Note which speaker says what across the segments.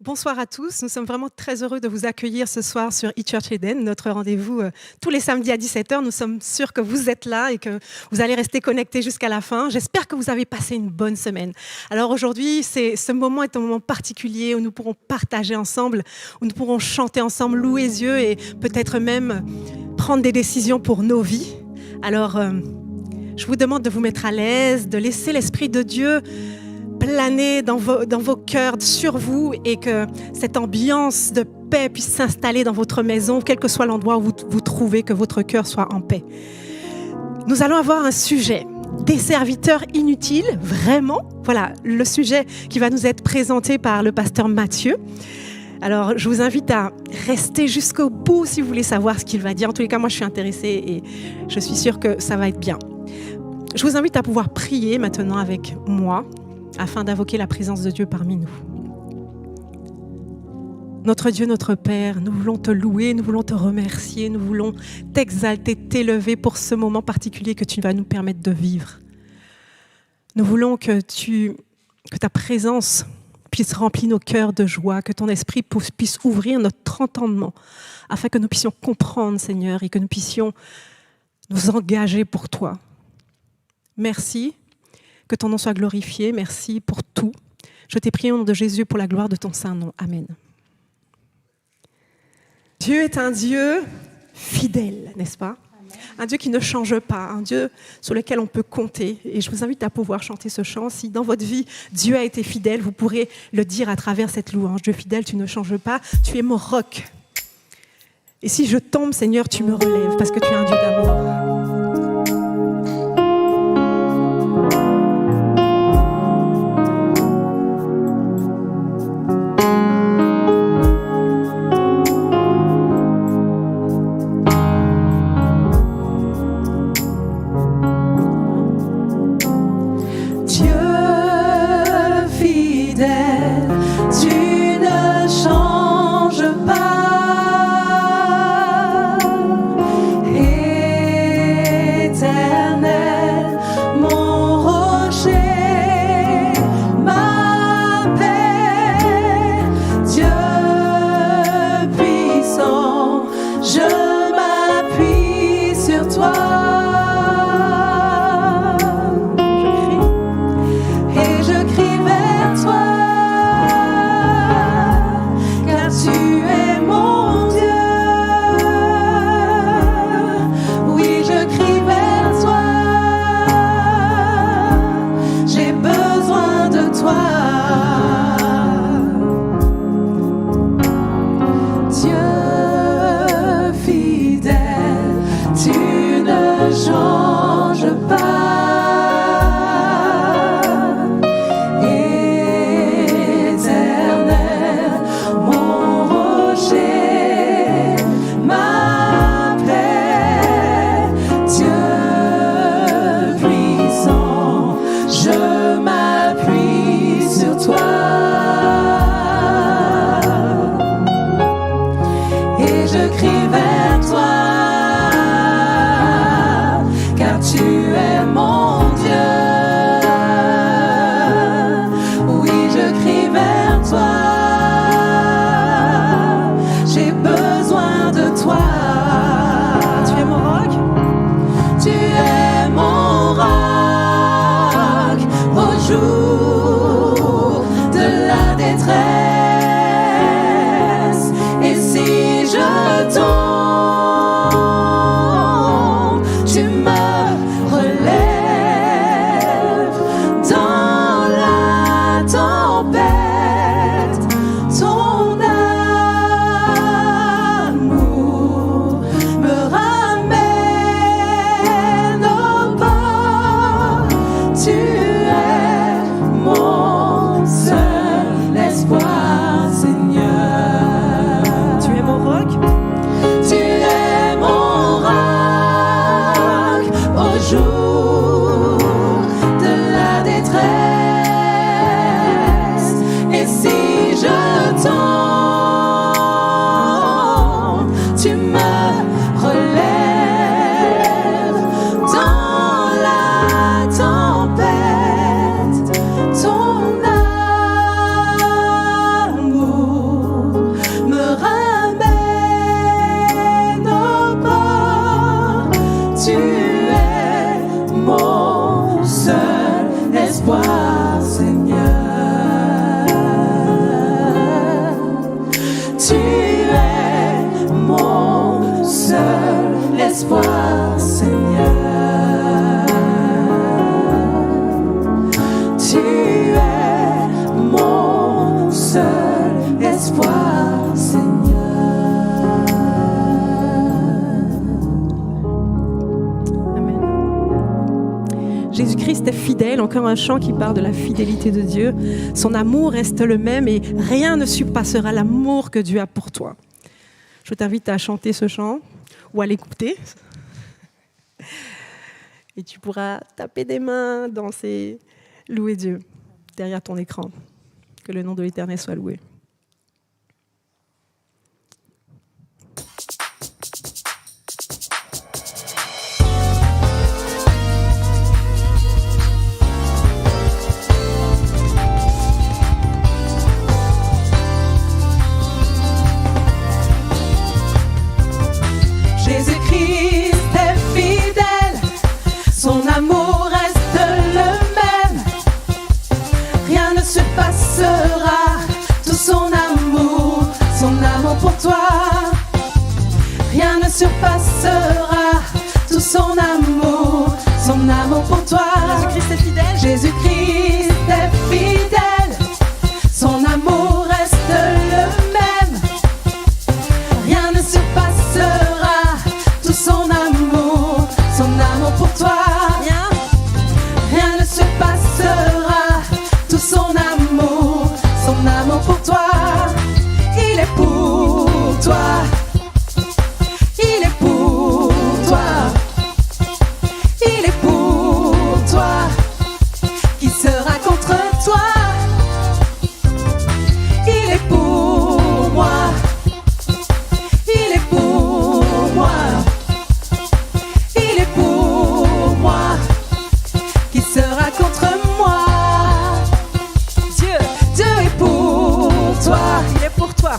Speaker 1: Bonsoir à tous, nous sommes vraiment très heureux de vous accueillir ce soir sur eChurch Eden, notre rendez-vous tous les samedis à 17h. Nous sommes sûrs que vous êtes là et que vous allez rester connectés jusqu'à la fin. J'espère que vous avez passé une bonne semaine. Alors aujourd'hui, ce moment est un moment particulier où nous pourrons partager ensemble, où nous pourrons chanter ensemble, louer Dieu et peut-être même prendre des décisions pour nos vies. Alors, je vous demande de vous mettre à l'aise, de laisser l'Esprit de Dieu planer dans vos cœurs, sur vous, et que cette ambiance de paix puisse s'installer dans votre maison, quel que soit l'endroit où vous vous trouvez, que votre cœur soit en paix. Nous allons avoir un sujet, des serviteurs inutiles, vraiment. Voilà, le sujet qui va nous être présenté par le pasteur Mathieu. Alors, je vous invite à rester jusqu'au bout si vous voulez savoir ce qu'il va dire. En tous les cas, moi, je suis intéressée et je suis sûre que ça va être bien. Je vous invite à pouvoir prier maintenant avec moi, afin d'invoquer la présence de Dieu parmi nous. Notre Dieu, notre Père, nous voulons te louer, nous voulons te remercier, nous voulons t'exalter, t'élever pour ce moment particulier que tu vas nous permettre de vivre. Nous voulons que ta présence puisse remplir nos cœurs de joie, que ton esprit puisse ouvrir notre entendement, afin que nous puissions comprendre, Seigneur, et que nous puissions nous engager pour toi. Merci. Que ton nom soit glorifié. Merci pour tout. Je t'ai prié au nom de Jésus pour la gloire de ton saint nom. Amen. Dieu est un Dieu fidèle, n'est-ce pas? Un Dieu qui ne change pas, un Dieu sur lequel on peut compter. Et je vous invite à pouvoir chanter ce chant. Si dans votre vie, Dieu a été fidèle, vous pourrez le dire à travers cette louange. Dieu fidèle, tu ne changes pas, tu es mon roc. Et si je tombe, Seigneur, tu me relèves parce que tu es un Dieu d'amour.
Speaker 2: Tu es mon
Speaker 1: encore un chant qui parle de la fidélité de Dieu. Son amour reste le même et rien ne surpassera l'amour que Dieu a pour toi. Je t'invite à chanter ce chant ou à l'écouter. Et tu pourras taper des mains, danser, louer Dieu derrière ton écran. Que le nom de l'Éternel soit loué.
Speaker 2: Surpassera tout son amour pour toi.
Speaker 1: Jésus-Christ est fidèle.
Speaker 2: Jésus-Christ est fidèle. Son amour reste le même. Rien ne surpassera tout son amour pour toi. Rien ne surpassera tout son amour pour toi. Il est pour toi.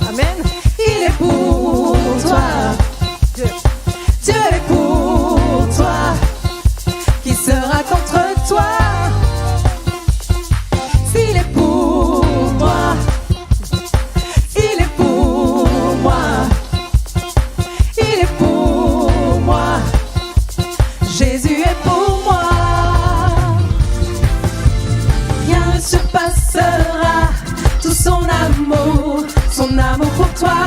Speaker 1: Amen.
Speaker 2: Il est pour toi. Dieu est pour toi. Qui sera contre toi? S'il est pour moi, il est pour moi. Il est pour moi. Jésus est pour moi. Rien ne surpassera tout son amour pour toi.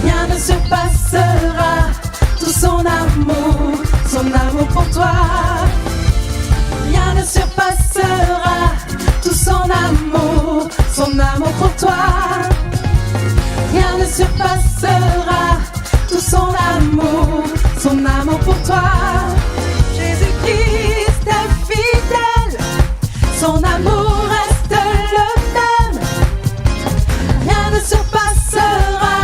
Speaker 2: Rien ne surpassera tout son amour pour toi. Rien ne surpassera tout son amour pour toi. Rien ne surpassera tout son amour pour toi. Jésus-Christ est fidèle. Son amour reste le même. Rien ne surpassera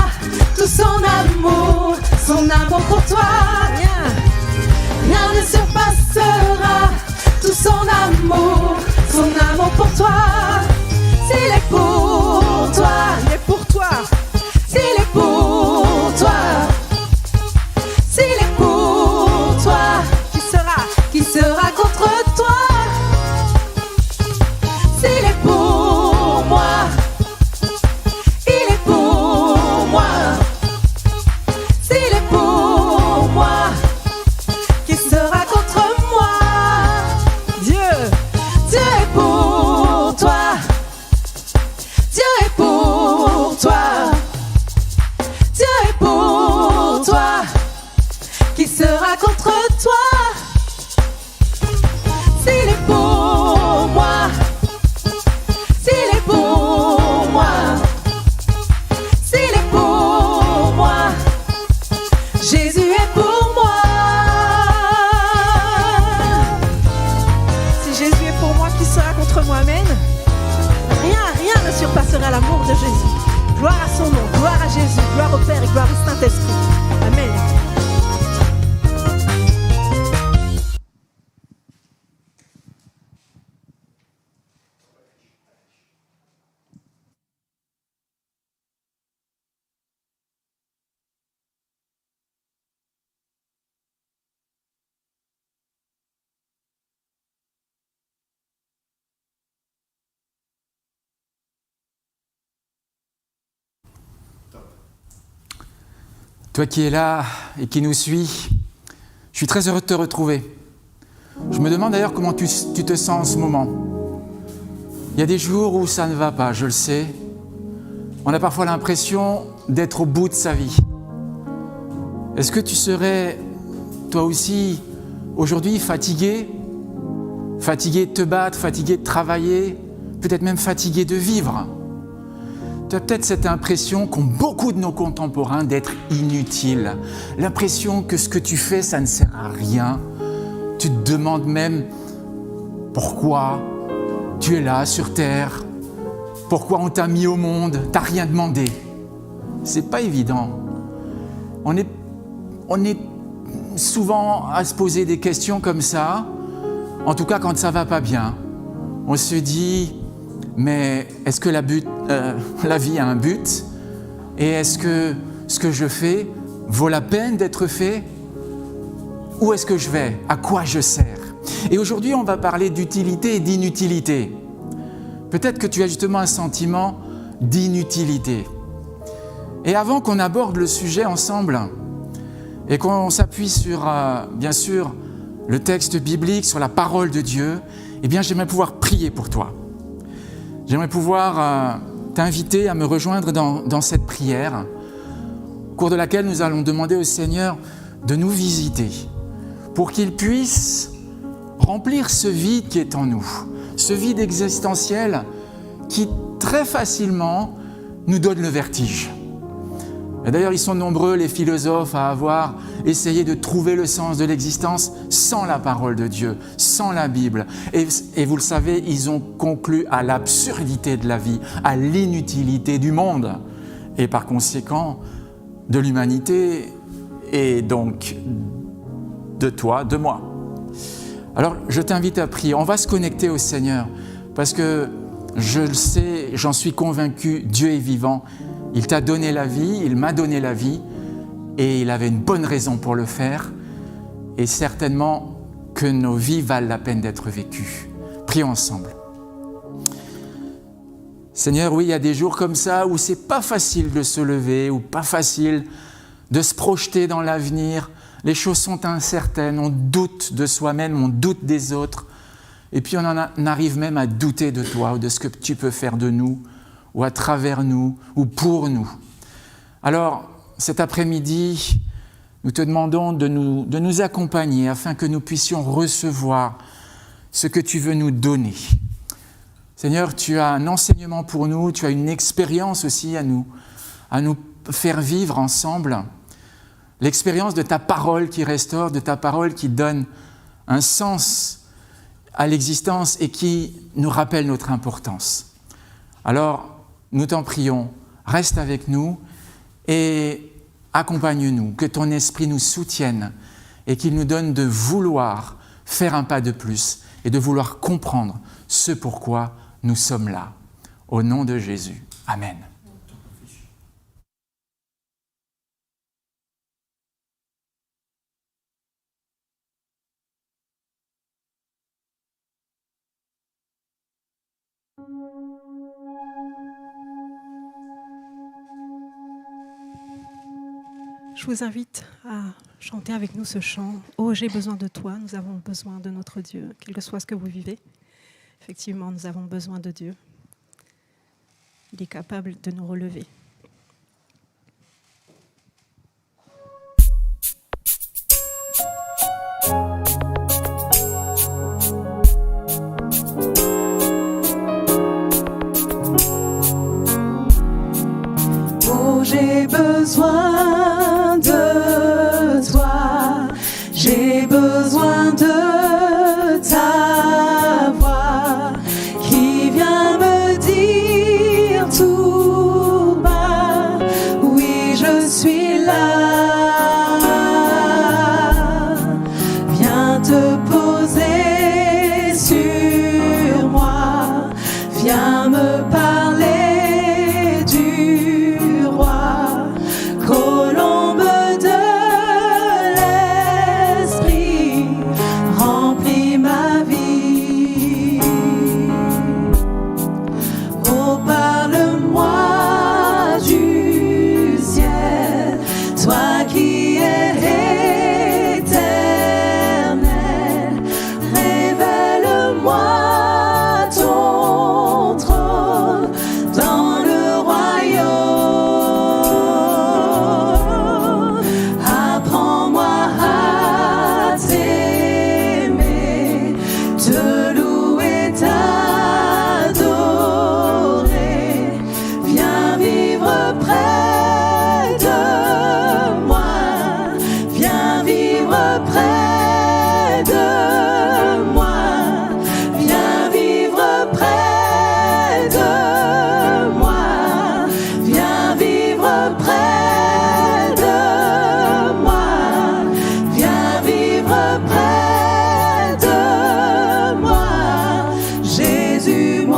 Speaker 2: tout son amour pour toi. Rien ne surpassera tout son amour pour toi. S'il est pour toi,
Speaker 1: il est pour toi.
Speaker 2: S'il est pour toi, s'il est pour toi, qui sera contre toi? S'il est pour moi, il est pour moi. S'il est pour moi, qui sera contre moi? Dieu est pour toi. Dieu est pour toi. Dieu est pour toi. Qui sera contre toi? S'il est pour moi, s'il est pour moi, s'il est pour moi, Jésus est pour moi.
Speaker 1: Si Jésus est pour moi, qui sera contre moi? Amen. Rien ne surpassera l'amour de Jésus. Gloire à son nom, gloire à Jésus, gloire au Père et gloire au Saint-Esprit. Amen.
Speaker 3: Toi qui es là et qui nous suis, je suis très heureux de te retrouver. Je me demande d'ailleurs comment tu te sens en ce moment. Il y a des jours où ça ne va pas, je le sais. On a parfois l'impression d'être au bout de sa vie. Est-ce que tu serais, toi aussi, aujourd'hui fatigué fatigué de te battre, fatigué de travailler, peut-être même fatigué de vivre. Tu as peut-être cette impression qu'ont beaucoup de nos contemporains d'être inutile. L'impression que ce que tu fais, ça ne sert à rien. Tu te demandes même pourquoi tu es là sur Terre, pourquoi on t'a mis au monde, tu n'as rien demandé. C'est pas évident. On est souvent à se poser des questions comme ça, en tout cas quand ça va pas bien. On se dit, mais est-ce que la vie a un but? Et est-ce que ce que je fais vaut la peine d'être fait? Où est-ce que je vais? À quoi je sers? Et aujourd'hui, on va parler d'utilité et d'inutilité. Peut-être que tu as justement un sentiment d'inutilité. Et avant qu'on aborde le sujet ensemble et qu'on s'appuie sur, bien sûr, le texte biblique, sur la parole de Dieu, eh bien, j'aimerais pouvoir prier pour toi. J'aimerais pouvoir t'inviter à me rejoindre dans cette prière, au cours de laquelle nous allons demander au Seigneur de nous visiter, pour qu'il puisse remplir ce vide qui est en nous, ce vide existentiel qui très facilement nous donne le vertige. Et d'ailleurs, ils sont nombreux, les philosophes, à avoir essayé de trouver le sens de l'existence sans la parole de Dieu, sans la Bible. Et vous le savez, ils ont conclu à l'absurdité de la vie, à l'inutilité du monde, et par conséquent de l'humanité, et donc de toi, de moi. Alors, je t'invite à prier. On va se connecter au Seigneur, parce que je le sais, j'en suis convaincu, Dieu est vivant. Il t'a donné la vie, il m'a donné la vie, et il avait une bonne raison pour le faire, et certainement que nos vies valent la peine d'être vécues. Prions ensemble. Seigneur, oui, il y a des jours comme ça où c'est pas facile de se lever, ou pas facile de se projeter dans l'avenir. Les choses sont incertaines, on doute de soi-même, on doute des autres, et puis on arrive même à douter de toi ou de ce que tu peux faire de nous, ou à travers nous, ou pour nous. Alors, cet après-midi, nous te demandons de nous accompagner afin que nous puissions recevoir ce que tu veux nous donner. Seigneur, tu as un enseignement pour nous, tu as une expérience aussi à nous faire vivre ensemble. L'expérience de ta parole qui restaure, de ta parole qui donne un sens à l'existence et qui nous rappelle notre importance. Alors, nous t'en prions, reste avec nous et accompagne-nous, que ton esprit nous soutienne et qu'il nous donne de vouloir faire un pas de plus et de vouloir comprendre ce pourquoi nous sommes là. Au nom de Jésus. Amen.
Speaker 1: Je vous invite à chanter avec nous ce chant « Oh, j'ai besoin de toi, nous avons besoin de notre Dieu », quel que soit ce que vous vivez. Effectivement, nous avons besoin de Dieu. Il est capable de nous relever.
Speaker 2: Oh, j'ai besoin de toi, j'ai besoin de ta voix qui vient me dire tout bas, oui, je suis là. Viens te poser sur moi, viens me parler du roi, colombe de l'esprit,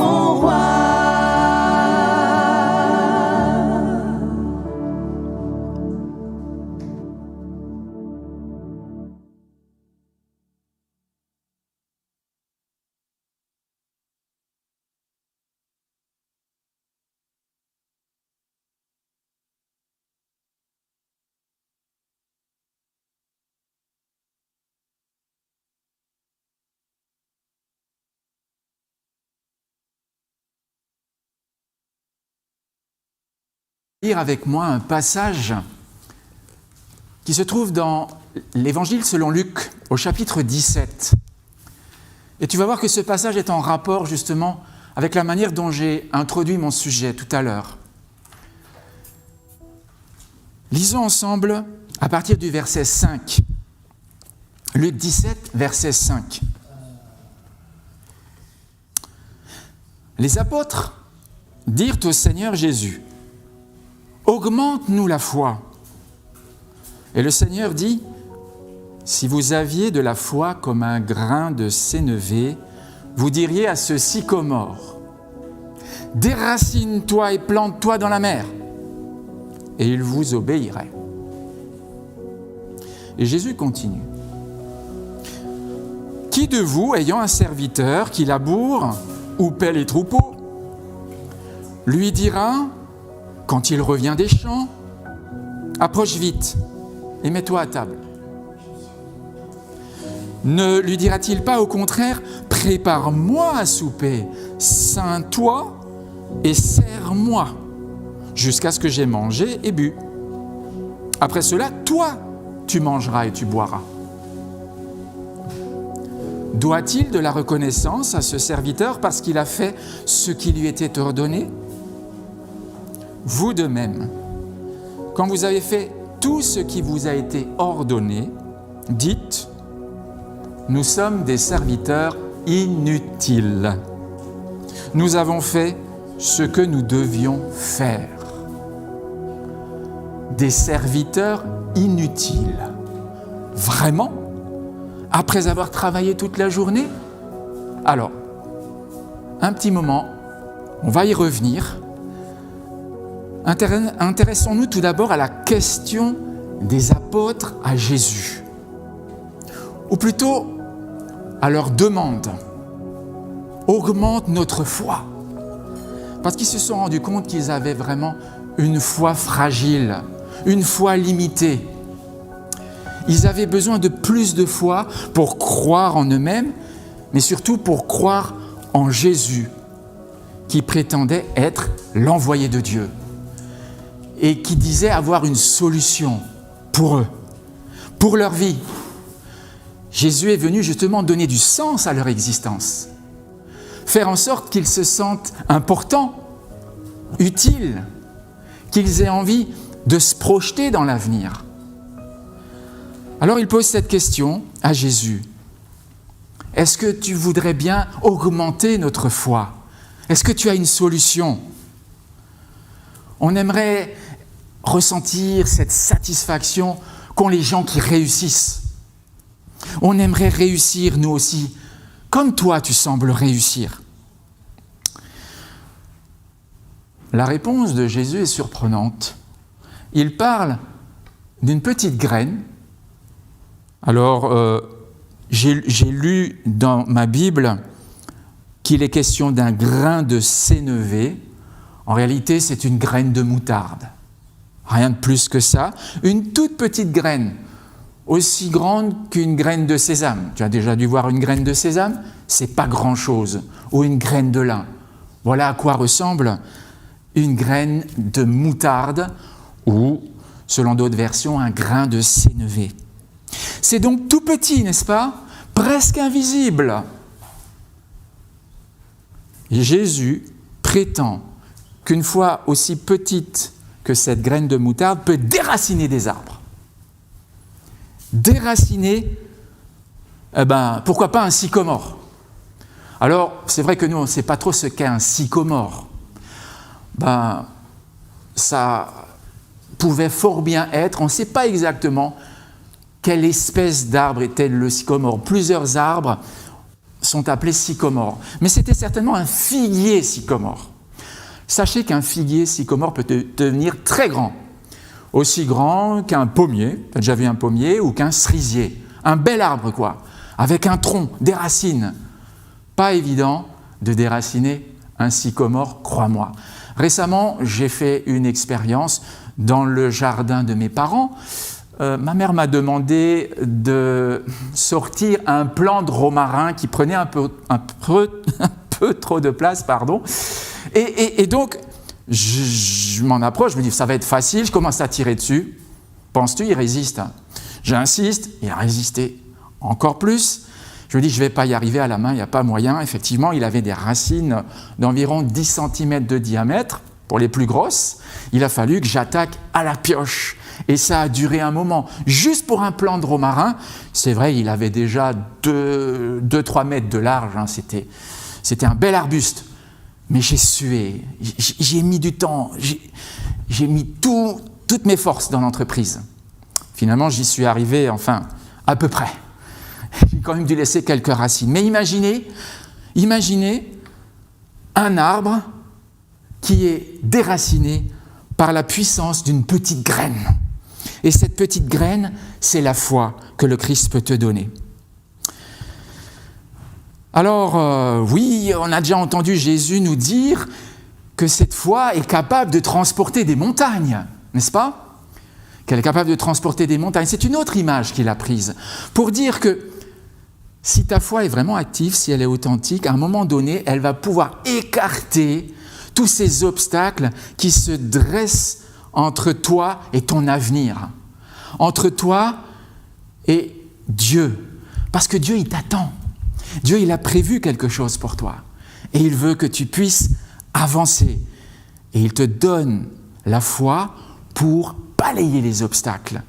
Speaker 2: mon roi.
Speaker 3: Lire avec moi un passage qui se trouve dans l'Évangile selon Luc, au chapitre 17. Et tu vas voir que ce passage est en rapport justement avec la manière dont j'ai introduit mon sujet tout à l'heure. Lisons ensemble à partir du verset 5. Luc 17, verset 5. Les apôtres dirent au Seigneur Jésus: augmente-nous la foi. Et le Seigneur dit: si vous aviez de la foi comme un grain de sénévé, vous diriez à ce sycomore: déracine-toi et plante-toi dans la mer, et il vous obéirait. Et Jésus continue: qui de vous, ayant un serviteur qui laboure ou paie les troupeaux, lui dira, quand il revient des champs, approche vite et mets-toi à table? Ne lui dira-t-il pas au contraire: prépare-moi à souper, ceins-toi et sers-moi, jusqu'à ce que j'aie mangé et bu. Après cela, toi, tu mangeras et tu boiras. Doit-il de la reconnaissance à ce serviteur parce qu'il a fait ce qui lui était ordonné? Vous de même, quand vous avez fait tout ce qui vous a été ordonné, dites: nous sommes des serviteurs inutiles. Nous avons fait ce que nous devions faire. Des serviteurs inutiles. Vraiment? Après avoir travaillé toute la journée? Alors, un petit moment, on va y revenir. Intéressons-nous tout d'abord à la question des apôtres à Jésus, ou plutôt à leur demande: augmente notre foi. Parce qu'ils se sont rendus compte qu'ils avaient vraiment une foi fragile, une foi limitée. Ils avaient besoin de plus de foi pour croire en eux-mêmes, mais surtout pour croire en Jésus, qui prétendait être l'envoyé de Dieu et qui disait avoir une solution pour eux, pour leur vie. Jésus est venu justement donner du sens à leur existence, faire en sorte qu'ils se sentent importants, utiles, qu'ils aient envie de se projeter dans l'avenir. Alors il pose cette question à Jésus: est-ce que tu voudrais bien augmenter notre foi? Est-ce que tu as une solution? On aimerait ressentir cette satisfaction qu'ont les gens qui réussissent. On aimerait réussir nous aussi, comme toi tu sembles réussir. La réponse de Jésus est surprenante. Il parle d'une petite graine. Alors, j'ai lu dans ma Bible qu'il est question d'un grain de sénévé. En réalité, c'est une graine de moutarde. Rien de plus que ça. Une toute petite graine, aussi grande qu'une graine de sésame. Tu as déjà dû voir une graine de sésame? C'est pas grand-chose. Ou une graine de lin. Voilà à quoi ressemble une graine de moutarde ou, selon d'autres versions, un grain de sénévé. C'est donc tout petit, n'est-ce pas? Presque invisible. Et Jésus prétend qu'une foi aussi petite que cette graine de moutarde peut déraciner des arbres. Déraciner, pourquoi pas un sycomore? Alors, c'est vrai que nous, on ne sait pas trop ce qu'est un sycomore. Ça pouvait fort bien être, on ne sait pas exactement quelle espèce d'arbre était le sycomore. Plusieurs arbres sont appelés sycomores. Mais c'était certainement un figuier sycomore. Sachez qu'un figuier sycomore peut devenir très grand, aussi grand qu'un pommier, tu as déjà vu un pommier, ou qu'un cerisier. Un bel arbre, quoi, avec un tronc, des racines. Pas évident de déraciner un sycomore, crois-moi. Récemment, j'ai fait une expérience dans le jardin de mes parents. Ma mère m'a demandé de sortir un plant de romarin qui prenait un peu trop de place, pardon. Et donc, je m'en approche, je me dis, ça va être facile, je commence à tirer dessus. Penses-tu, il résiste? J'insiste, il a résisté encore plus. Je me dis, je ne vais pas y arriver à la main, il n'y a pas moyen. Effectivement, il avait des racines d'environ 10 cm de diamètre, pour les plus grosses. Il a fallu que j'attaque à la pioche. Et ça a duré un moment. Juste pour un plant de romarin, c'est vrai, il avait déjà 2-3 mètres de large. Hein, c'était un bel arbuste. Mais j'ai sué, j'ai mis du temps, j'ai mis toutes mes forces dans l'entreprise. Finalement, j'y suis arrivé, enfin, à peu près. J'ai quand même dû laisser quelques racines. Mais imaginez un arbre qui est déraciné par la puissance d'une petite graine. Et cette petite graine, c'est la foi que le Christ peut te donner. Alors, oui, on a déjà entendu Jésus nous dire que cette foi est capable de transporter des montagnes, n'est-ce pas? Qu'elle est capable de transporter des montagnes. C'est une autre image qu'il a prise pour dire que si ta foi est vraiment active, si elle est authentique, à un moment donné, elle va pouvoir écarter tous ces obstacles qui se dressent entre toi et ton avenir, entre toi et Dieu. Parce que Dieu, il t'attend. Dieu, il a prévu quelque chose pour toi. Et il veut que tu puisses avancer. Et il te donne la foi pour balayer les obstacles.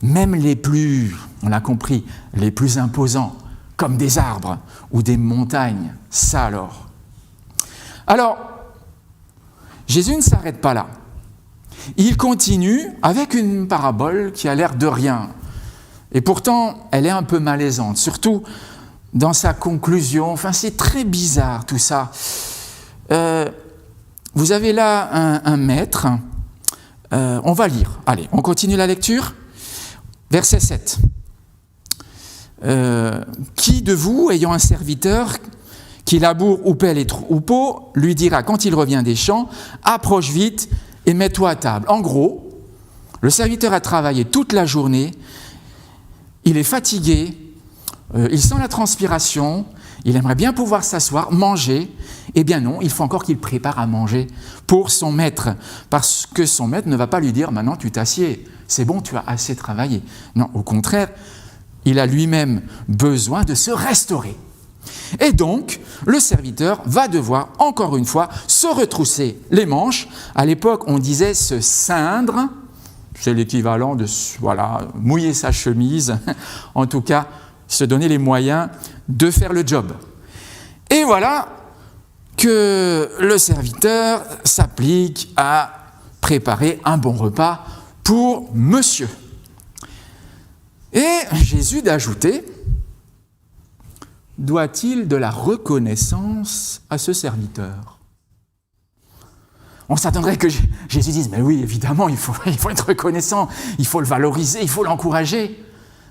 Speaker 3: Même les plus, on l'a compris, les plus imposants, comme des arbres ou des montagnes. Ça alors. Alors, Jésus ne s'arrête pas là. Il continue avec une parabole qui a l'air de rien. Et pourtant, elle est un peu malaisante, surtout dans sa conclusion. Enfin, c'est très bizarre tout ça. Vous avez là un maître. On va lire. Allez, on continue la lecture. Verset 7. Qui de vous, ayant un serviteur qui laboure ou paie les troupeaux, lui dira quand il revient des champs, approche vite et mets-toi à table. En gros, le serviteur a travaillé toute la journée, il est fatigué, il sent la transpiration, il aimerait bien pouvoir s'asseoir, manger. Eh bien non, il faut encore qu'il prépare à manger pour son maître, parce que son maître ne va pas lui dire « maintenant tu t'assieds, c'est bon, tu as assez travaillé ». Non, au contraire, il a lui-même besoin de se restaurer. Et donc, le serviteur va devoir, encore une fois, se retrousser les manches. À l'époque, on disait se ceindre, c'est l'équivalent de mouiller sa chemise, en tout cas, se donner les moyens de faire le job. Et voilà que le serviteur s'applique à préparer un bon repas pour monsieur. Et Jésus d'ajouter, doit-il de la reconnaissance à ce serviteur? On s'attendrait que Jésus dise, mais oui, évidemment, il faut être reconnaissant, il faut le valoriser, il faut l'encourager.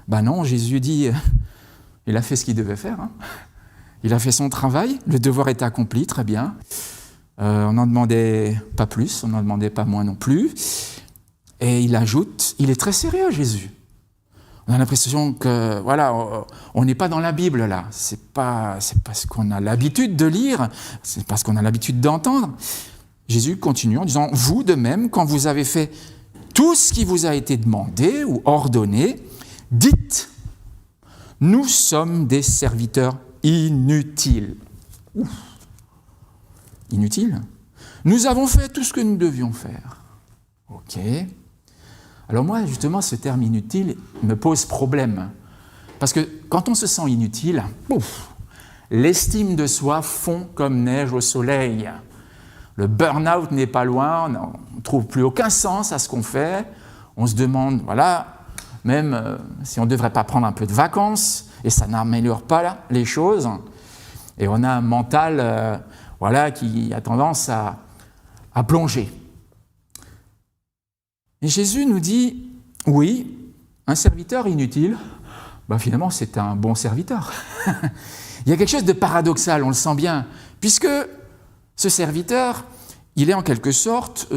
Speaker 3: Ben non, Jésus dit, il a fait ce qu'il devait faire. Hein. Il a fait son travail, le devoir est accompli, très bien. On n'en demandait pas plus, on n'en demandait pas moins non plus. Et il ajoute, il est très sérieux, Jésus. On a l'impression que, on n'est pas dans la Bible là. C'est pas ce qu'on a l'habitude de lire, c'est pas ce qu'on a l'habitude d'entendre. Jésus continue en disant, vous de même, quand vous avez fait tout ce qui vous a été demandé ou ordonné, dites, nous sommes des serviteurs inutiles. Ouf. Inutiles ? Nous avons fait tout ce que nous devions faire. Ok. Alors moi, justement, ce terme inutile me pose problème. Parce que quand on se sent inutile, l'estime de soi fond comme neige au soleil. Le burn-out n'est pas loin, on ne trouve plus aucun sens à ce qu'on fait. On se demande, même si on ne devrait pas prendre un peu de vacances, et ça n'améliore pas les choses. Et on a un mental qui a tendance à plonger. Et Jésus nous dit, oui, un serviteur inutile, finalement c'est un bon serviteur. Il y a quelque chose de paradoxal, on le sent bien, puisque ce serviteur, il est en quelque sorte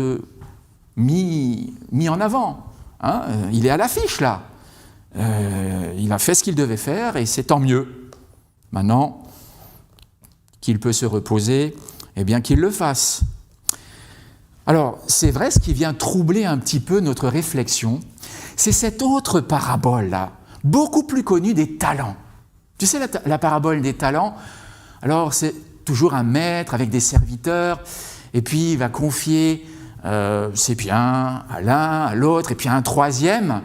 Speaker 3: mis en avant. Il est à l'affiche là. Il a fait ce qu'il devait faire et c'est tant mieux. Maintenant qu'il peut se reposer, eh bien qu'il le fasse. Alors, c'est vrai, ce qui vient troubler un petit peu notre réflexion, c'est cette autre parabole-là, beaucoup plus connue des talents. Tu sais, la parabole des talents, alors c'est toujours un maître avec des serviteurs, et puis il va confier ses biens à l'un, à l'autre, et puis à un troisième.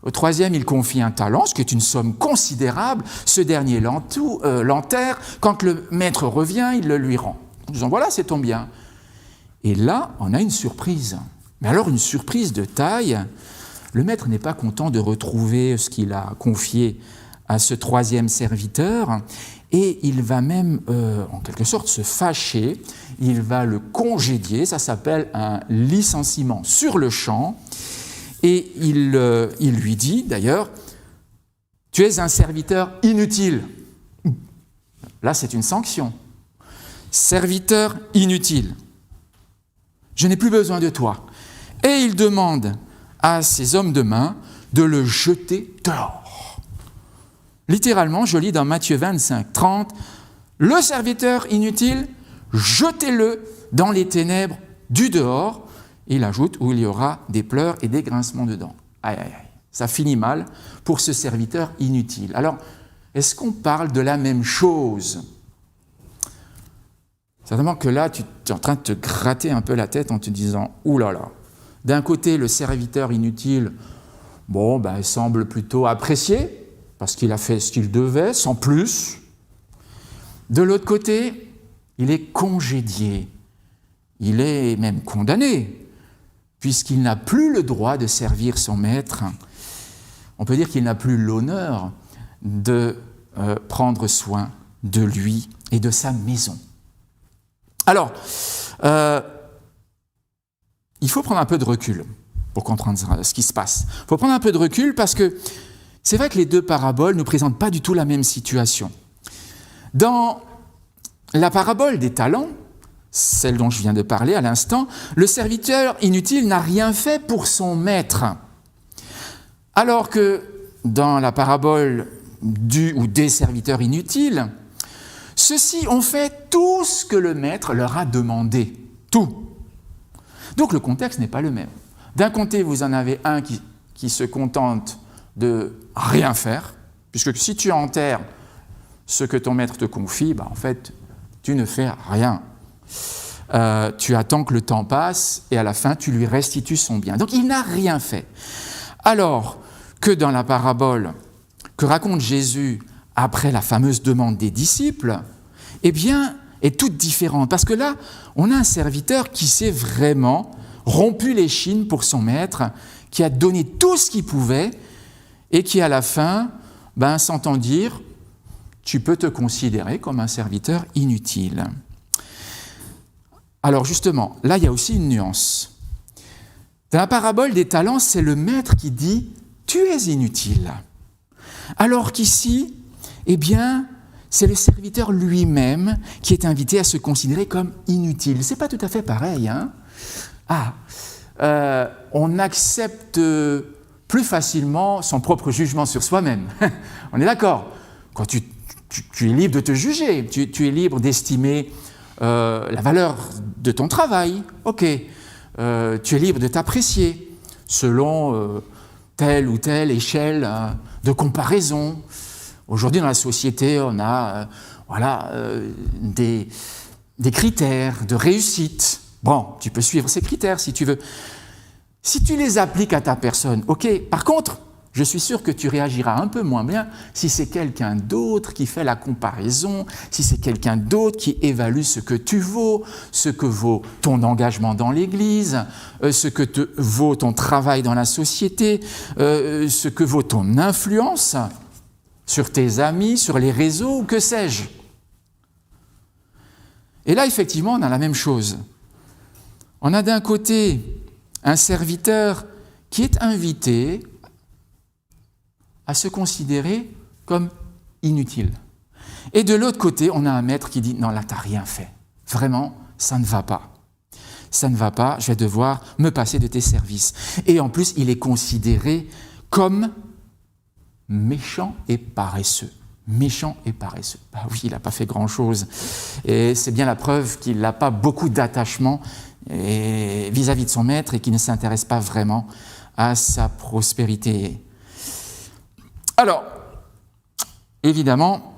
Speaker 3: Au troisième, il confie un talent, ce qui est une somme considérable. Ce dernier l'enterre. Quand le maître revient, il le lui rend. En disant, voilà, c'est ton bien. Et là, on a une surprise. Mais alors, une surprise de taille. Le maître n'est pas content de retrouver ce qu'il a confié à ce troisième serviteur. Et il va même, en quelque sorte, se fâcher. Il va le congédier. Ça s'appelle un licenciement sur le champ. Et il lui dit, d'ailleurs, « Tu es un serviteur inutile. » Là, c'est une sanction. « Serviteur inutile. Je n'ai plus besoin de toi. » Et il demande à ses hommes de main de le jeter dehors. Littéralement, je lis dans Matthieu 25, 30, « Le serviteur inutile, jetez-le dans les ténèbres du dehors. » Il ajoute, où il y aura des pleurs et des grincements de dents. Aïe, aïe, aïe. Ça finit mal pour ce serviteur inutile. Alors, est-ce qu'on parle de la même chose ? Certainement que là, tu es en train de te gratter un peu la tête en te disant, ouh là là, d'un côté, le serviteur inutile, il semble plutôt apprécié, parce qu'il a fait ce qu'il devait, sans plus. De l'autre côté, il est congédié. Il est même condamné, puisqu'il n'a plus le droit de servir son maître. On peut dire qu'il n'a plus l'honneur de prendre soin de lui et de sa maison. Alors, il faut prendre un peu de recul pour comprendre ce qui se passe. Il faut prendre un peu de recul parce que c'est vrai que les deux paraboles ne présentent pas du tout la même situation. Dans la parabole des talents, celle dont je viens de parler à l'instant, le serviteur inutile n'a rien fait pour son maître. Alors que dans la parabole du ou des serviteurs inutiles, ceux-ci ont fait tout ce que le maître leur a demandé. Tout. Donc le contexte n'est pas le même. D'un côté, vous en avez un qui se contente de rien faire, puisque si tu enterres ce que ton maître te confie, en fait, tu ne fais rien. Tu attends que le temps passe et à la fin, tu lui restitues son bien. Donc, il n'a rien fait. Alors que dans la parabole que raconte Jésus après la fameuse demande des disciples, est toute différente. Parce que là, on a un serviteur qui s'est vraiment rompu l'échine pour son maître, qui a donné tout ce qu'il pouvait et qui, à la fin, s'entend dire « Tu peux te considérer comme un serviteur inutile ». Alors justement, là, il y a aussi une nuance. Dans la parabole des talents, c'est le maître qui dit « Tu es inutile ». Alors qu'ici, c'est le serviteur lui-même qui est invité à se considérer comme inutile. C'est pas tout à fait pareil, hein ? On accepte plus facilement son propre jugement sur soi-même. On est d'accord ? Quand tu es libre de te juger, tu es libre d'estimer la valeur de ton travail, ok. Tu es libre de t'apprécier selon telle ou telle échelle de comparaison. Aujourd'hui, dans la société, on a des critères de réussite. Bon, tu peux suivre ces critères si tu veux. Si tu les appliques à ta personne, ok. Par contre, je suis sûr que tu réagiras un peu moins bien si c'est quelqu'un d'autre qui fait la comparaison, si c'est quelqu'un d'autre qui évalue ce que tu vaux, ce que vaut ton engagement dans l'Église, ce que vaut ton travail dans la société, ce que vaut ton influence sur tes amis, sur les réseaux, ou que sais-je. Et là, effectivement, on a la même chose. On a d'un côté un serviteur qui est invité à se considérer comme inutile. Et de l'autre côté, on a un maître qui dit « Non, là, tu n'as rien fait. Vraiment, ça ne va pas. Ça ne va pas, je vais devoir me passer de tes services. » Et en plus, il est considéré comme méchant et paresseux. Méchant et paresseux. Bah oui, il n'a pas fait grand-chose. Et c'est bien la preuve qu'il n'a pas beaucoup d'attachement vis-à-vis de son maître et qu'il ne s'intéresse pas vraiment à sa prospérité. Alors, évidemment,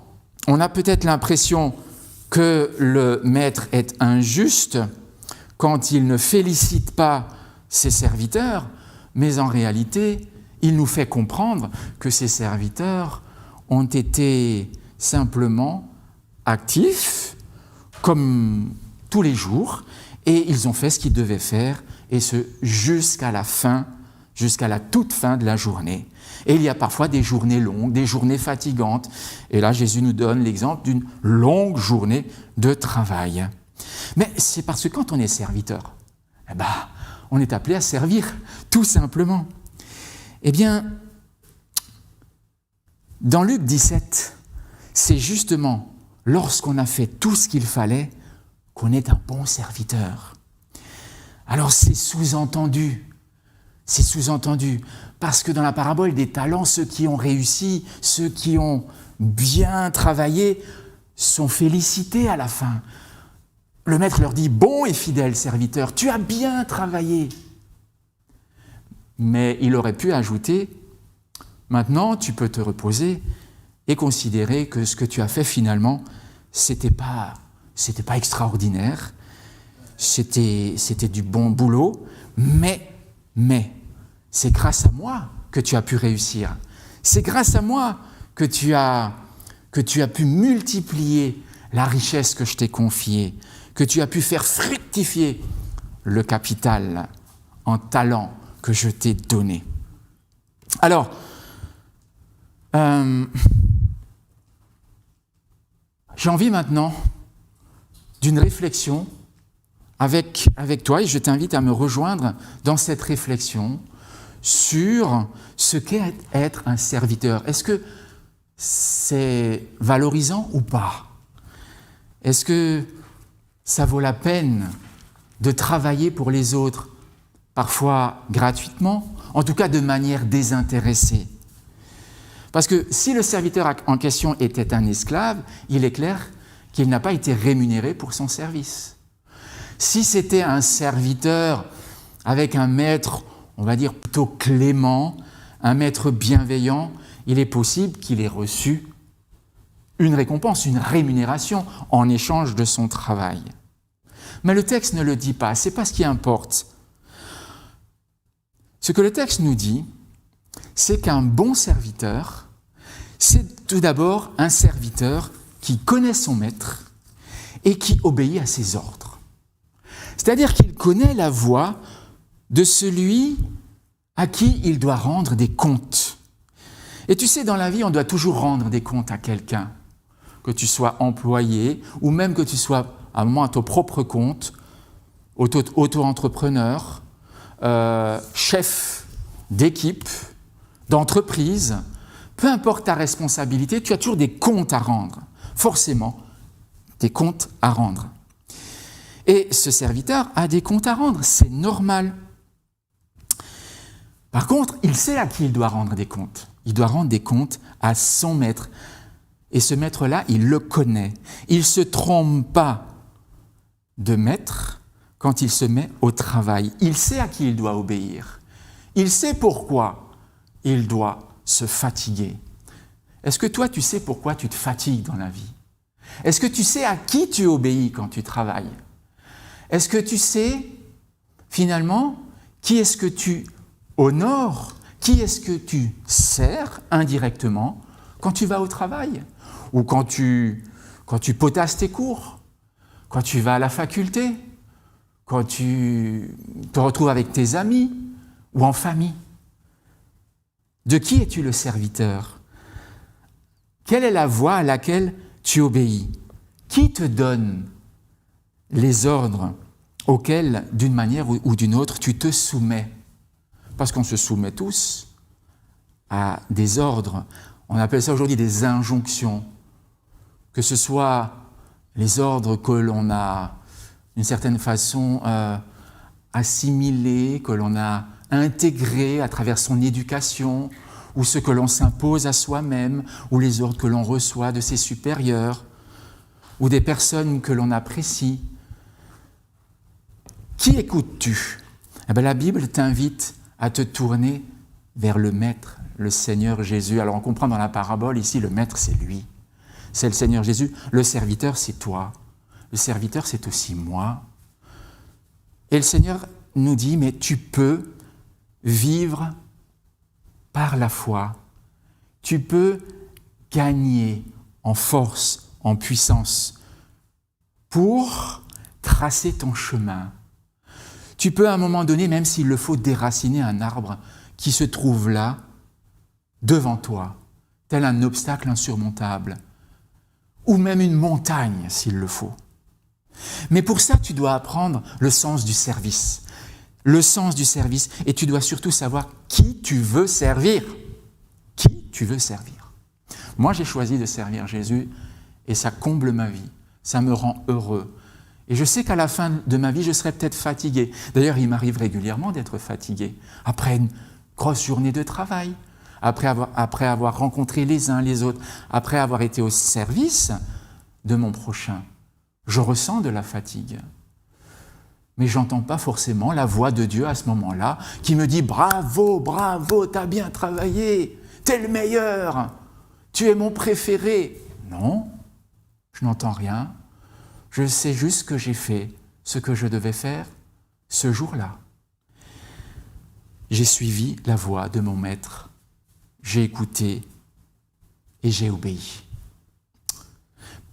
Speaker 3: on a peut-être l'impression que le maître est injuste quand il ne félicite pas ses serviteurs, mais en réalité, il nous fait comprendre que ses serviteurs ont été simplement actifs, comme tous les jours, et ils ont fait ce qu'ils devaient faire, et ce jusqu'à la fin, jusqu'à la toute fin de la journée. Et il y a parfois des journées longues, des journées fatigantes. Et là, Jésus nous donne l'exemple d'une longue journée de travail. Mais c'est parce que quand on est serviteur, on est appelé à servir, tout simplement. Eh bien, dans Luc 17, c'est justement lorsqu'on a fait tout ce qu'il fallait qu'on est un bon serviteur. Alors c'est sous-entendu, parce que dans la parabole des talents, ceux qui ont réussi, ceux qui ont bien travaillé, sont félicités à la fin. Le maître leur dit « Bon et fidèle serviteur, tu as bien travaillé ». Mais il aurait pu ajouter « Maintenant, tu peux te reposer et considérer que ce que tu as fait finalement, c'était pas extraordinaire, c'était du bon boulot, mais c'est grâce à moi que tu as pu réussir. C'est grâce à moi que tu as pu multiplier la richesse que je t'ai confiée, que tu as pu faire fructifier le capital en talent que je t'ai donné. » Alors, j'ai envie maintenant d'une réflexion avec toi, et je t'invite à me rejoindre dans cette réflexion sur ce qu'est être un serviteur. Est-ce que c'est valorisant ou pas? Est-ce que ça vaut la peine de travailler pour les autres, parfois gratuitement, en tout cas de manière désintéressée? Parce que si le serviteur en question était un esclave, il est clair qu'il n'a pas été rémunéré pour son service. Si c'était un serviteur avec un maître, on va dire plutôt clément, un maître bienveillant, il est possible qu'il ait reçu une récompense, une rémunération en échange de son travail. Mais le texte ne le dit pas, c'est pas ce qui importe. Ce que le texte nous dit, c'est qu'un bon serviteur, c'est tout d'abord un serviteur qui connaît son maître et qui obéit à ses ordres. C'est-à-dire qu'il connaît la voix de celui à qui il doit rendre des comptes. Et tu sais, dans la vie, on doit toujours rendre des comptes à quelqu'un, que tu sois employé ou même que tu sois à un moment à ton propre compte, auto-entrepreneur, chef d'équipe, d'entreprise, peu importe ta responsabilité, tu as toujours des comptes à rendre, forcément des comptes à rendre. Et ce serviteur a des comptes à rendre, c'est normal. Par contre, il sait à qui il doit rendre des comptes. Il doit rendre des comptes à son maître. Et ce maître-là, il le connaît. Il ne se trompe pas de maître quand il se met au travail. Il sait à qui il doit obéir. Il sait pourquoi il doit se fatiguer. Est-ce que toi, tu sais pourquoi tu te fatigues dans la vie? Est-ce que tu sais à qui tu obéis quand tu travailles? Est-ce que tu sais, finalement, qui est-ce que tu honores? Qui est-ce que tu sers indirectement quand tu vas au travail? Ou quand tu potasses tes cours? Quand tu vas à la faculté? Quand tu te retrouves avec tes amis ou en famille? De qui es-tu le serviteur? Quelle est la voie à laquelle tu obéis? Qui te donne les ordres auxquels, d'une manière ou d'une autre, tu te soumets. Parce qu'on se soumet tous à des ordres. On appelle ça aujourd'hui des injonctions. Que ce soit les ordres que l'on a, d'une certaine façon, assimilés, que l'on a intégrés à travers son éducation, ou ceux que l'on s'impose à soi-même, ou les ordres que l'on reçoit de ses supérieurs, ou des personnes que l'on apprécie. Qui écoutes-tu ? Eh bien, la Bible t'invite à te tourner vers le Maître, le Seigneur Jésus. Alors on comprend dans la parabole ici, le Maître c'est lui, c'est le Seigneur Jésus. Le serviteur c'est toi, le serviteur c'est aussi moi. Et le Seigneur nous dit, mais tu peux vivre par la foi, tu peux gagner en force, en puissance, pour tracer ton chemin. Tu peux à un moment donné, même s'il le faut, déraciner un arbre qui se trouve là, devant toi, tel un obstacle insurmontable, ou même une montagne s'il le faut. Mais pour ça, tu dois apprendre le sens du service. Le sens du service, et tu dois surtout savoir qui tu veux servir. Qui tu veux servir. Moi, j'ai choisi de servir Jésus, et ça comble ma vie, ça me rend heureux. Et je sais qu'à la fin de ma vie, je serai peut-être fatigué. D'ailleurs, il m'arrive régulièrement d'être fatigué. Après une grosse journée de travail, après avoir rencontré les uns les autres, après avoir été au service de mon prochain, je ressens de la fatigue. Mais je n'entends pas forcément la voix de Dieu à ce moment-là qui me dit « Bravo, bravo, t'as bien travaillé, t'es le meilleur, tu es mon préféré ». Non, je n'entends rien. Je sais juste que j'ai fait ce que je devais faire ce jour-là. J'ai suivi la voix de mon maître, j'ai écouté et j'ai obéi.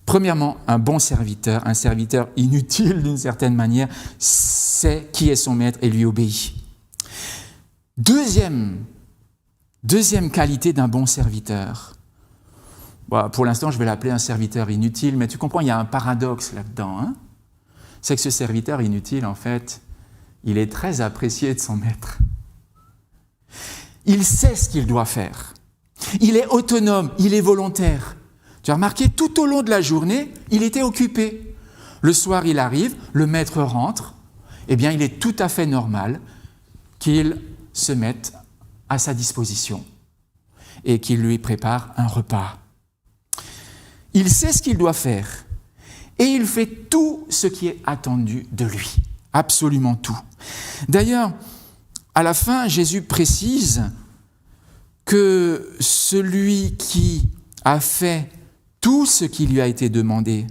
Speaker 3: Premièrement, un bon serviteur, un serviteur inutile d'une certaine manière, sait qui est son maître et lui obéit. Deuxième qualité d'un bon serviteur. Bon, pour l'instant, je vais l'appeler un serviteur inutile, mais tu comprends, il y a un paradoxe là-dedans. Hein ? C'est que ce serviteur inutile, en fait, il est très apprécié de son maître. Il sait ce qu'il doit faire. Il est autonome, il est volontaire. Tu as remarqué, tout au long de la journée, il était occupé. Le soir, il arrive, le maître rentre. Eh bien, il est tout à fait normal qu'il se mette à sa disposition et qu'il lui prépare un repas. Il sait ce qu'il doit faire et il fait tout ce qui est attendu de lui, absolument tout. D'ailleurs, à la fin, Jésus précise que celui qui a fait tout ce qui lui a été demandé,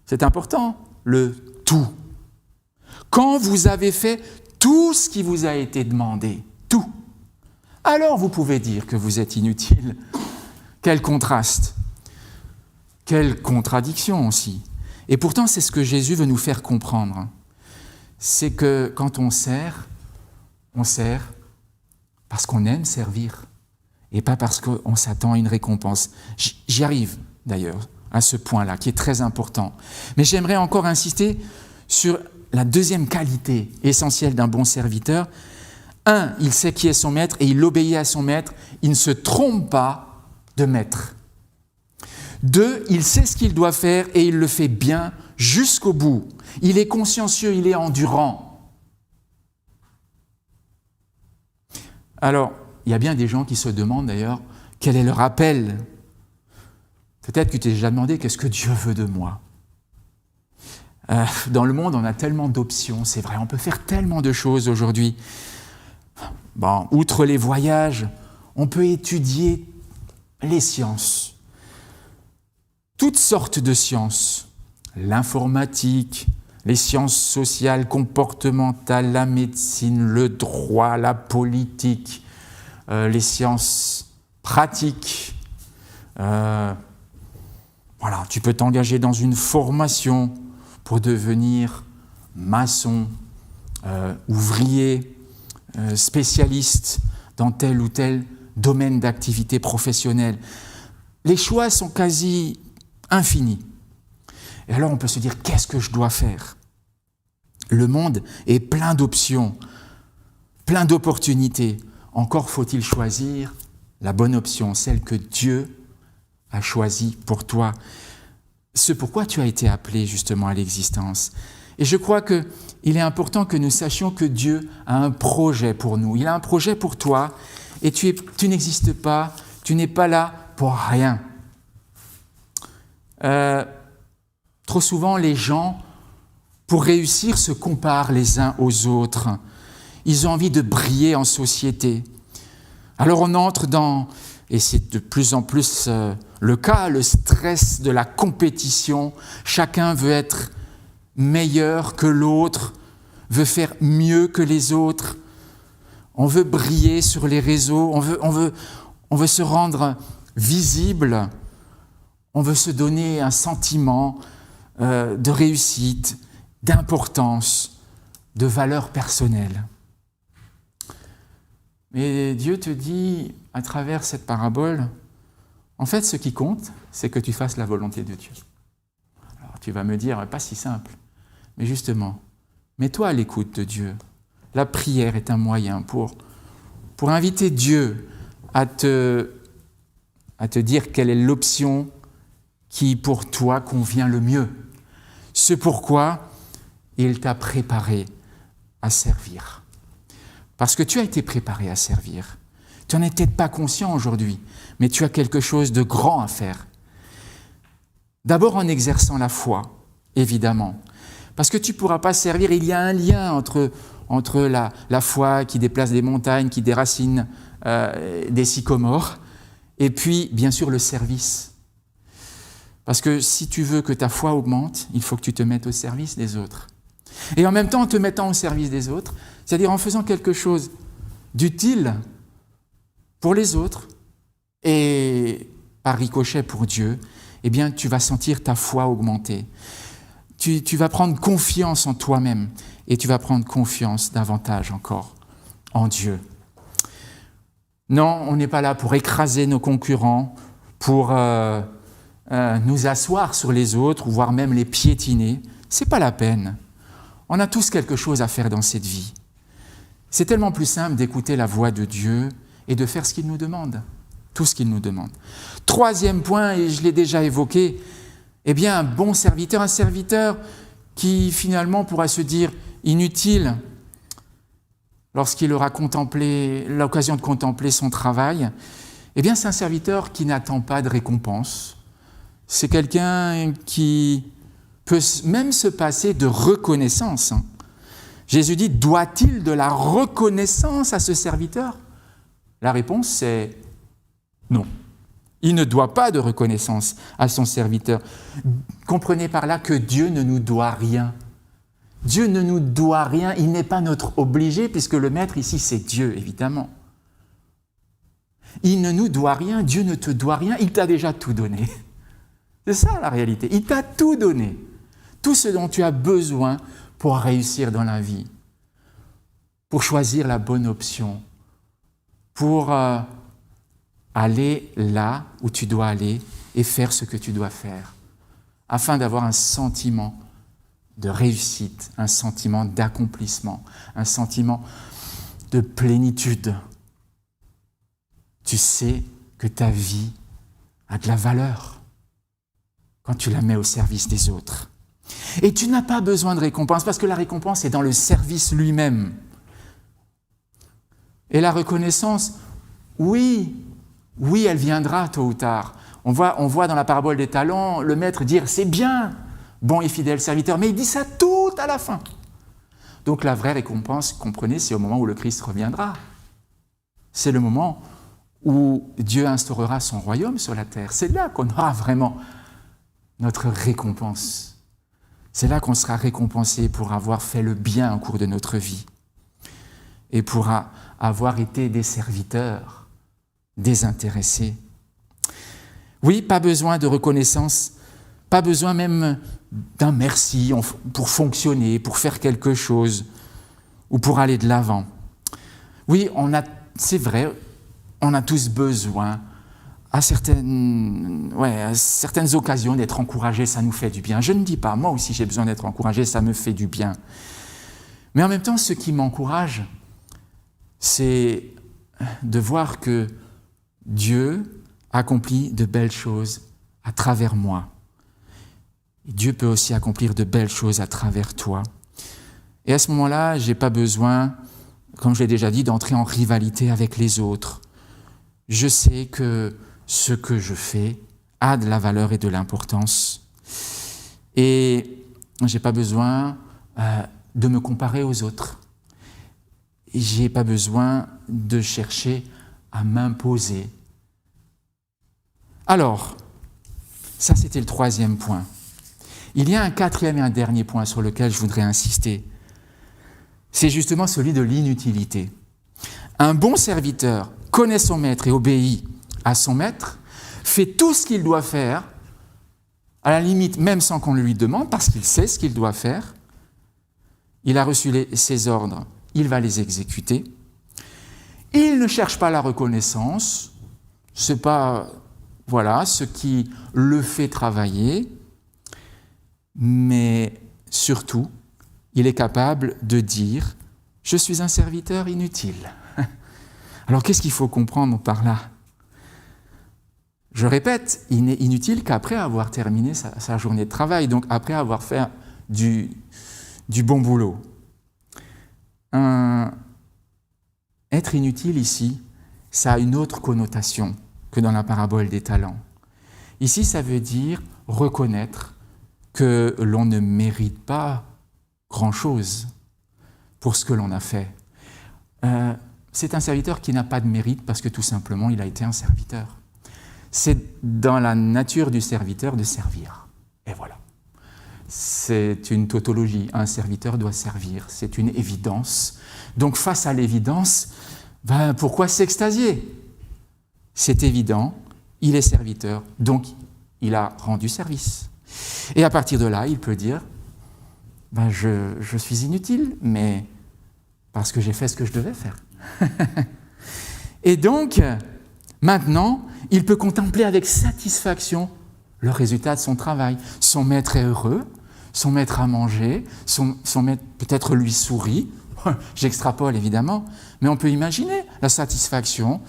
Speaker 3: c'est important, le tout. Quand vous avez fait tout ce qui vous a été demandé, tout, alors vous pouvez dire que vous êtes inutile. Quel contraste! Quelle contradiction aussi. Et pourtant, c'est ce que Jésus veut nous faire comprendre. C'est que quand on sert parce qu'on aime servir et pas parce qu'on s'attend à une récompense. J'y arrive d'ailleurs à ce point-là qui est très important. Mais j'aimerais encore insister sur la deuxième qualité essentielle d'un bon serviteur. 1, il sait qui est son maître et il obéit à son maître. Il ne se trompe pas de maître. 2, il sait ce qu'il doit faire et il le fait bien jusqu'au bout. Il est consciencieux, il est endurant. Alors, il y a bien des gens qui se demandent d'ailleurs quel est leur appel. Peut-être que tu t'es déjà demandé qu'est-ce que Dieu veut de moi. Dans le monde, on a tellement d'options, c'est vrai, on peut faire tellement de choses aujourd'hui. Bon, outre les voyages, on peut étudier les sciences. Toutes sortes de sciences, l'informatique, les sciences sociales, comportementales, la médecine, le droit, la politique, les sciences pratiques. Voilà, tu peux t'engager dans une formation pour devenir maçon, ouvrier, spécialiste dans tel ou tel domaine d'activité professionnelle. Les choix sont quasi infinis. Et alors on peut se dire, qu'est-ce que je dois faire? Le monde est plein d'options, plein d'opportunités. Encore faut-il choisir la bonne option, celle que Dieu a choisie pour toi. Ce pourquoi tu as été appelé justement à l'existence. Et je crois qu'il est important que nous sachions que Dieu a un projet pour nous. Il a un projet pour toi et tu n'existes pas, tu n'es pas là pour rien. Trop souvent, les gens, pour réussir, se comparent les uns aux autres. Ils ont envie de briller en société. Alors on entre dans, et c'est de plus en plus le cas, le stress de la compétition. Chacun veut être meilleur que l'autre, veut faire mieux que les autres. On veut briller sur les réseaux, on veut se rendre visible, on veut se donner un sentiment de réussite, d'importance, de valeur personnelle. Mais Dieu te dit, à travers cette parabole, en fait, ce qui compte, c'est que tu fasses la volonté de Dieu. Alors tu vas me dire, pas si simple. Mais justement, mets-toi à l'écoute de Dieu. La prière est un moyen pour inviter Dieu à te dire quelle est l'option qui, pour toi, convient le mieux. Ce pourquoi il t'a préparé à servir. Parce que tu as été préparé à servir. Tu n'en es peut-être pas conscient aujourd'hui, mais tu as quelque chose de grand à faire. D'abord en exerçant la foi, évidemment. Parce que tu ne pourras pas servir, il y a un lien entre la foi qui déplace des montagnes, qui déracine des sycomores, et puis, bien sûr, le service. Parce que si tu veux que ta foi augmente, il faut que tu te mettes au service des autres. Et en même temps, en te mettant au service des autres, c'est-à-dire en faisant quelque chose d'utile pour les autres et par ricochet pour Dieu, eh bien, tu vas sentir ta foi augmenter. Tu vas prendre confiance en toi-même et tu vas prendre confiance davantage encore en Dieu. Non, on n'est pas là pour écraser nos concurrents, pour nous asseoir sur les autres, voire même les piétiner. C'est pas la peine. On a tous quelque chose à faire dans cette vie. C'est tellement plus simple d'écouter la voix de Dieu et de faire ce qu'il nous demande, tout ce qu'il nous demande. Troisième point, et je l'ai déjà évoqué, eh bien, un bon serviteur, un serviteur qui finalement pourra se dire inutile lorsqu'il aura l'occasion de contempler son travail, eh bien, c'est un serviteur qui n'attend pas de récompense. C'est quelqu'un qui peut même se passer de reconnaissance. Jésus dit, doit-il de la reconnaissance à ce serviteur? La réponse, c'est non. Il ne doit pas de reconnaissance à son serviteur. Comprenez par là que Dieu ne nous doit rien. Dieu ne nous doit rien, il n'est pas notre obligé, puisque le maître ici, c'est Dieu, évidemment. Il ne nous doit rien, Dieu ne te doit rien, il t'a déjà tout donné. C'est ça la réalité, il t'a tout donné. Tout ce dont tu as besoin pour réussir dans la vie, pour choisir la bonne option, pour aller là où tu dois aller et faire ce que tu dois faire, afin d'avoir un sentiment de réussite, un sentiment d'accomplissement, un sentiment de plénitude. Tu sais que ta vie a de la valeur quand tu la mets au service des autres. Et tu n'as pas besoin de récompense, parce que la récompense est dans le service lui-même. Et la reconnaissance, oui, elle viendra tôt ou tard. On voit dans la parabole des talents le maître dire « c'est bien, bon et fidèle serviteur », mais il dit ça tout à la fin. Donc la vraie récompense, comprenez, c'est au moment où le Christ reviendra. C'est le moment où Dieu instaurera son royaume sur la terre. C'est là qu'on aura vraiment notre récompense. C'est là qu'on sera récompensé pour avoir fait le bien au cours de notre vie et pour avoir été des serviteurs désintéressés. Oui, pas besoin de reconnaissance, pas besoin même d'un merci pour fonctionner, pour faire quelque chose ou pour aller de l'avant. Oui, c'est vrai, on a tous besoin à certaines occasions, d'être encouragé, ça nous fait du bien. Je ne dis pas, moi aussi j'ai besoin d'être encouragé, ça me fait du bien. Mais en même temps, ce qui m'encourage, c'est de voir que Dieu accomplit de belles choses à travers moi. Et Dieu peut aussi accomplir de belles choses à travers toi. Et à ce moment-là, je n'ai pas besoin, comme je l'ai déjà dit, d'entrer en rivalité avec les autres. Je sais que ce que je fais a de la valeur et de l'importance. Et je n'ai pas besoin de me comparer aux autres. Je n'ai pas besoin de chercher à m'imposer. Alors, ça c'était le troisième point. Il y a un quatrième et un dernier point sur lequel je voudrais insister. C'est justement celui de l'inutilité. Un bon serviteur connaît son maître et obéit à son maître, fait tout ce qu'il doit faire, à la limite même sans qu'on le lui demande, parce qu'il sait ce qu'il doit faire. Il a reçu ses ordres, il va les exécuter. Il ne cherche pas la reconnaissance, c'est pas ce qui le fait travailler, mais surtout, il est capable de dire « Je suis un serviteur inutile ». Alors qu'est-ce qu'il faut comprendre par là ? Je répète, il n'est inutile qu'après avoir terminé sa journée de travail, donc après avoir fait du bon boulot. Être inutile ici, ça a une autre connotation que dans la parabole des talents. Ici, ça veut dire reconnaître que l'on ne mérite pas grand-chose pour ce que l'on a fait. C'est un serviteur qui n'a pas de mérite parce que tout simplement, il a été un serviteur. C'est dans la nature du serviteur de servir. Et voilà. C'est une tautologie. Un serviteur doit servir. C'est une évidence. Donc, face à l'évidence, pourquoi s'extasier ? C'est évident, il est serviteur, donc il a rendu service. Et à partir de là, il peut dire je suis inutile, mais parce que j'ai fait ce que je devais faire. Et donc, maintenant, il peut contempler avec satisfaction le résultat de son travail. Son maître est heureux, son maître a mangé, son maître peut-être lui sourit. J'extrapole évidemment, mais on peut imaginer la satisfaction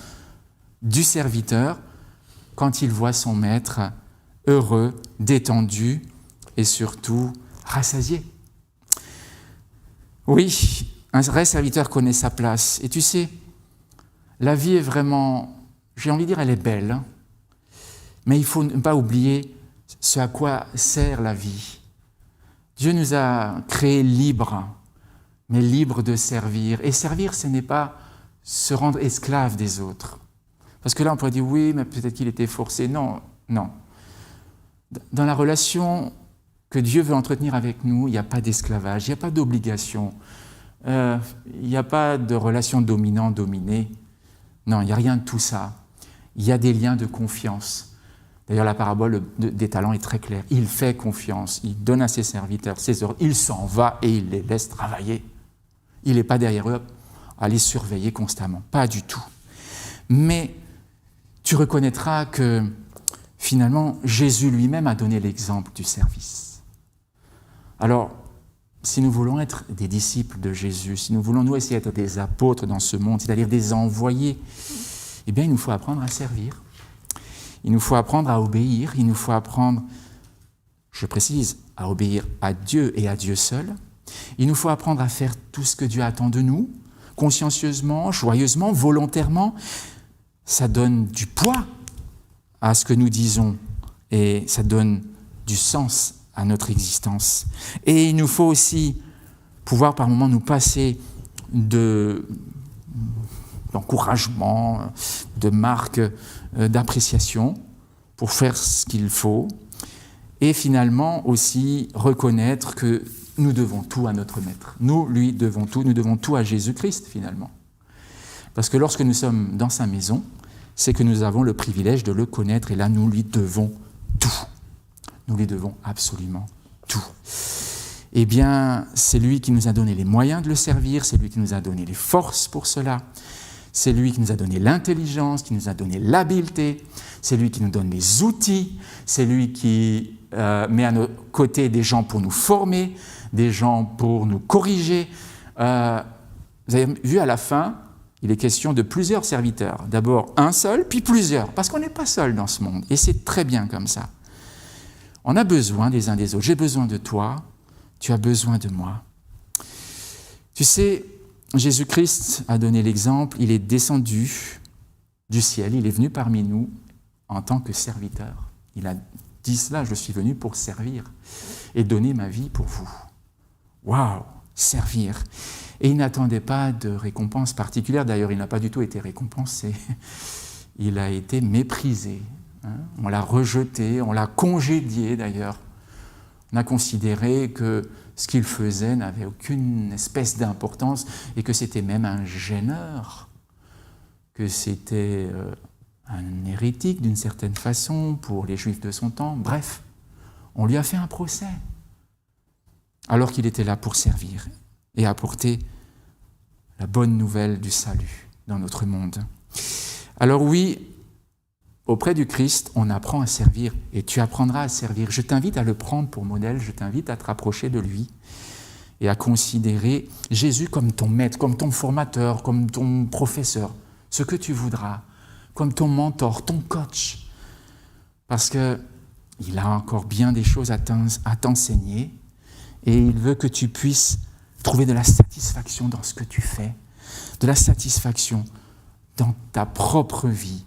Speaker 3: du serviteur quand il voit son maître heureux, détendu et surtout rassasié. Oui, un vrai serviteur connaît sa place. Et tu sais, la vie est vraiment, j'ai envie de dire, elle est belle, mais il ne faut pas oublier ce à quoi sert la vie. Dieu nous a créés libres, mais libres de servir. Et servir, ce n'est pas se rendre esclave des autres. Parce que là, on pourrait dire, oui, mais peut-être qu'il était forcé. Non, non. Dans la relation que Dieu veut entretenir avec nous, il n'y a pas d'esclavage, il n'y a pas d'obligation, il n'y a pas de relation dominant-dominé. Non, il n'y a rien de tout ça. Il y a des liens de confiance. D'ailleurs, la parabole des talents est très claire. Il fait confiance, il donne à ses serviteurs ses ordres, il s'en va et il les laisse travailler. Il n'est pas derrière eux à les surveiller constamment, pas du tout. Mais tu reconnaîtras que finalement, Jésus lui-même a donné l'exemple du service. Alors, si nous voulons être des disciples de Jésus, si nous voulons nous essayer d'être des apôtres dans ce monde, c'est-à-dire des envoyés, eh bien, il nous faut apprendre à servir. Il nous faut apprendre à obéir, il nous faut apprendre, je précise, à obéir à Dieu et à Dieu seul. Il nous faut apprendre à faire tout ce que Dieu attend de nous, consciencieusement, joyeusement, volontairement. Ça donne du poids à ce que nous disons et ça donne du sens à notre existence. Et il nous faut aussi pouvoir par moments nous passer d'encouragement, de marques d'appréciation pour faire ce qu'il faut et finalement aussi reconnaître que nous devons tout à notre Maître. Nous devons tout à Jésus-Christ finalement. Parce que lorsque nous sommes dans sa maison, c'est que nous avons le privilège de le connaître et là nous lui devons tout. Nous lui devons absolument tout. Eh bien, c'est lui qui nous a donné les moyens de le servir, c'est lui qui nous a donné les forces pour cela. C'est lui qui nous a donné l'intelligence, qui nous a donné l'habileté, c'est lui qui nous donne les outils, c'est lui qui met à nos côtés des gens pour nous former, des gens pour nous corriger. Vous avez vu à la fin, il est question de plusieurs serviteurs. D'abord un seul, puis plusieurs, parce qu'on n'est pas seul dans ce monde, et c'est très bien comme ça. On a besoin des uns des autres. J'ai besoin de toi, tu as besoin de moi. Tu sais, Jésus-Christ a donné l'exemple, il est descendu du ciel, il est venu parmi nous en tant que serviteur. Il a dit cela, je suis venu pour servir et donner ma vie pour vous. Waouh, servir. Et il n'attendait pas de récompense particulière, d'ailleurs il n'a pas du tout été récompensé, il a été méprisé, on l'a rejeté, on l'a congédié d'ailleurs. On a considéré que ce qu'il faisait n'avait aucune espèce d'importance et que c'était même un gêneur, que c'était un hérétique d'une certaine façon pour les Juifs de son temps. Bref, on lui a fait un procès, alors qu'il était là pour servir et apporter la bonne nouvelle du salut dans notre monde. Alors oui, auprès du Christ, on apprend à servir et tu apprendras à servir. Je t'invite à le prendre pour modèle, je t'invite à te rapprocher de lui et à considérer Jésus comme ton maître, comme ton formateur, comme ton professeur, ce que tu voudras, comme ton mentor, ton coach. Parce qu'il a encore bien des choses à t'enseigner et il veut que tu puisses trouver de la satisfaction dans ce que tu fais, de la satisfaction dans ta propre vie.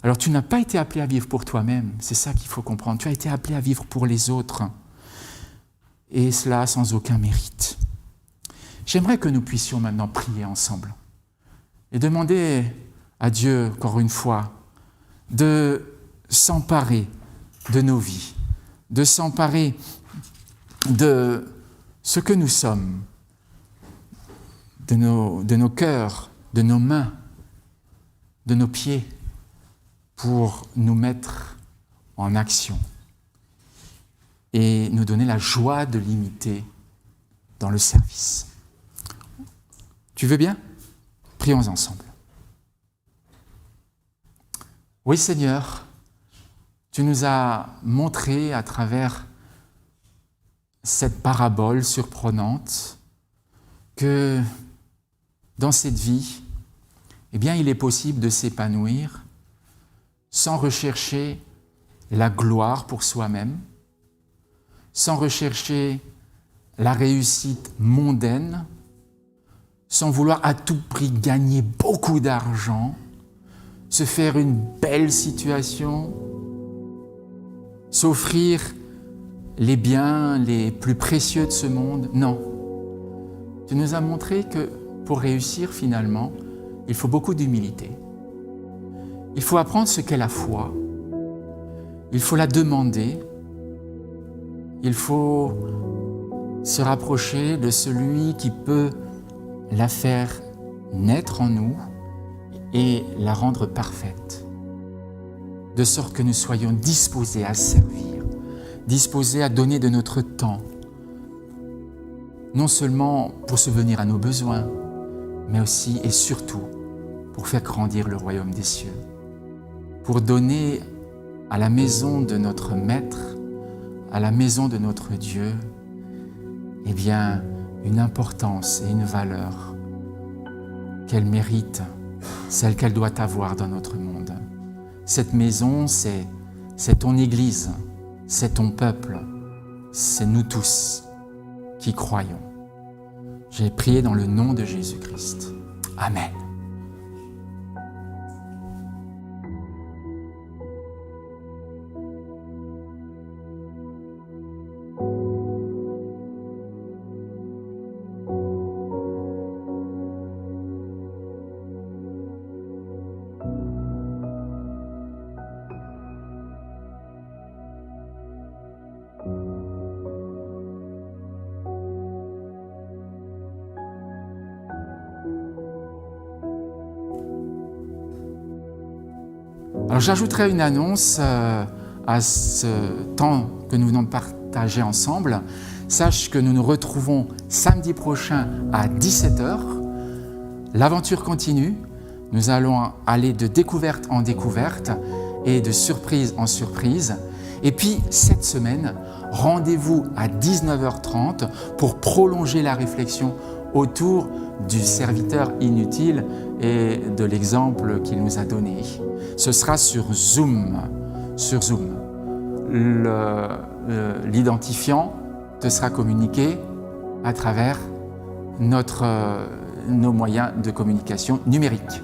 Speaker 3: Alors tu n'as pas été appelé à vivre pour toi-même, c'est ça qu'il faut comprendre. Tu as été appelé à vivre pour les autres, et cela sans aucun mérite. J'aimerais que nous puissions maintenant prier ensemble et demander à Dieu, encore une fois, de s'emparer de nos vies, de s'emparer de ce que nous sommes, de nos cœurs, de nos mains, de nos pieds, pour nous mettre en action et nous donner la joie de l'imiter dans le service. Tu veux bien ? Prions ensemble. Oui Seigneur, tu nous as montré à travers cette parabole surprenante que dans cette vie, eh bien, il est possible de s'épanouir sans rechercher la gloire pour soi-même, sans rechercher la réussite mondaine, sans vouloir à tout prix gagner beaucoup d'argent, se faire une belle situation, s'offrir les biens les plus précieux de ce monde. Non. Tu nous as montré que pour réussir finalement, il faut beaucoup d'humilité. Il faut apprendre ce qu'est la foi. Il faut la demander. Il faut se rapprocher de celui qui peut la faire naître en nous et la rendre parfaite, de sorte que nous soyons disposés à servir, disposés à donner de notre temps, non seulement pour subvenir à nos besoins, mais aussi et surtout pour faire grandir le royaume des cieux, pour donner à la maison de notre Maître, à la maison de notre Dieu, eh bien, une importance et une valeur qu'elle mérite, celle qu'elle doit avoir dans notre monde. Cette maison, c'est ton Église, c'est ton peuple, c'est nous tous qui croyons. J'ai prié dans le nom de Jésus-Christ. Amen. Alors j'ajouterai une annonce à ce temps que nous venons de partager ensemble. Sache que nous nous retrouvons samedi prochain à 17h. L'aventure continue, nous allons aller de découverte en découverte et de surprise en surprise. Et puis, cette semaine, rendez-vous à 19h30 pour prolonger la réflexion autour du serviteur inutile et de l'exemple qu'il nous a donné. Ce sera sur Zoom. L'identifiant te sera communiqué à travers nos moyens de communication numérique.